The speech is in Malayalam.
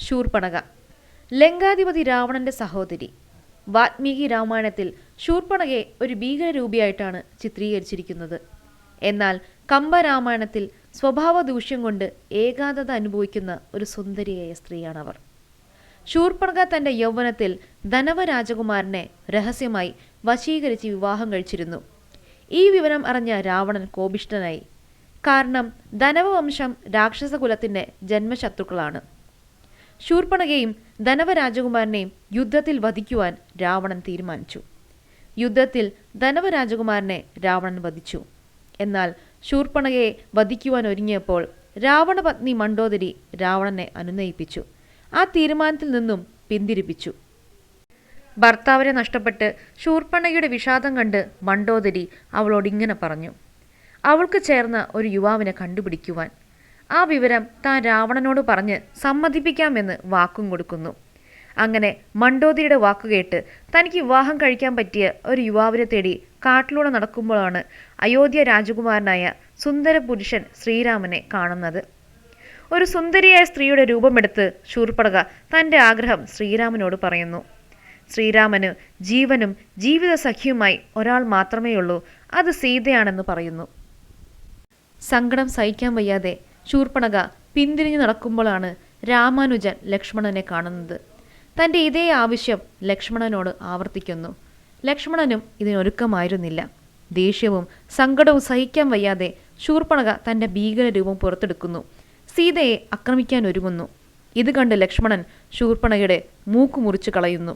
ശൂർപ്പണഖ, ലങ്കാധിപതി രാവണന്റെ സഹോദരി. വാൽമീകി രാമായണത്തിൽ ശൂർപ്പണഖയെ ഒരു ഭീകരരൂപിയായിട്ടാണ് ചിത്രീകരിച്ചിരിക്കുന്നത്. എന്നാൽ കമ്പരാമായണത്തിൽ സ്വഭാവ ദൂഷ്യം കൊണ്ട് ഏകാന്തത അനുഭവിക്കുന്ന ഒരു സുന്ദരിയായ സ്ത്രീയാണവർ. ശൂർപ്പണഖ തന്റെ യൗവനത്തിൽ ധനവ രാജകുമാരനെ രഹസ്യമായി വശീകരിച്ച് വിവാഹം കഴിച്ചിരുന്നു. ഈ വിവരം അറിഞ്ഞ രാവണൻ കോപിഷ്ഠനായി. കാരണം ധനവ വംശം രാക്ഷസകുലത്തിന്റെ ജന്മശത്രുക്കളാണ്. ശൂർപ്പണഖയെയും ധനവ രാജകുമാരനെയും യുദ്ധത്തിൽ വധിക്കുവാൻ രാവണൻ തീരുമാനിച്ചു. യുദ്ധത്തിൽ ധനവ രാജകുമാരനെ രാവണൻ വധിച്ചു. എന്നാൽ ശൂർപ്പണഖയെ വധിക്കുവാൻ ഒരുങ്ങിയപ്പോൾ രാവണപത്നി മണ്ഡോദരി രാവണനെ അനുനയിപ്പിച്ചു. ആ തീരുമാനത്തിൽ നിന്നും പിന്തിരിപ്പിച്ചു. ഭർത്താവിനെ നഷ്ടപ്പെട്ട് ശൂർപ്പണഖയുടെ വിഷാദം കണ്ട് മണ്ഡോദരി അവളോട് ഇങ്ങനെ പറഞ്ഞു: അവൾക്ക് ചേർന്ന ഒരു യുവാവിനെ കണ്ടുപിടിക്കുവാൻ. ആ വിവരം താൻ രാവണനോട് പറഞ്ഞ് സമ്മതിപ്പിക്കാമെന്ന് വാക്കും കൊടുക്കുന്നു. അങ്ങനെ മണ്ഡോദരിയുടെ വാക്കുകേട്ട് തനിക്ക് വിവാഹം കഴിക്കാൻ പറ്റിയ ഒരു യുവാവിനെ തേടി കാട്ടിലൂടെ നടക്കുമ്പോഴാണ് അയോധ്യ രാജകുമാരനായ സുന്ദര പുരുഷൻ ശ്രീരാമനെ കാണുന്നത്. ഒരു സുന്ദരിയായ സ്ത്രീയുടെ രൂപമെടുത്ത് ശൂർപ്പണഖ തൻ്റെ ആഗ്രഹം ശ്രീരാമനോട് പറയുന്നു. ശ്രീരാമന് ജീവനും ജീവിത സഖിയുമായി ഒരാൾ മാത്രമേയുള്ളൂ, അത് സീതയാണെന്ന് പറയുന്നു. സങ്കടം സഹിക്കാൻ വയ്യാതെ ശൂർപ്പണഖ പിന്തിരിഞ്ഞു നടക്കുമ്പോഴാണ് രാമാനുജൻ ലക്ഷ്മണനെ കാണുന്നത്. തൻ്റെ ഇതേ ആവശ്യം ലക്ഷ്മണനോട് ആവർത്തിക്കുന്നു. ലക്ഷ്മണനും ഇതിനൊരുക്കമായിരുന്നില്ല. ദേഷ്യവും സങ്കടവും സഹിക്കാൻ വയ്യാതെ ശൂർപ്പണഖ തൻ്റെ ഭീകര രൂപം പുറത്തെടുക്കുന്നു. സീതയെ ആക്രമിക്കാൻ ഒരുങ്ങുന്നു. ഇത് കണ്ട് ലക്ഷ്മണൻ ശൂർപ്പണഖയുടെ മൂക്ക് മുറിച്ചു കളയുന്നു.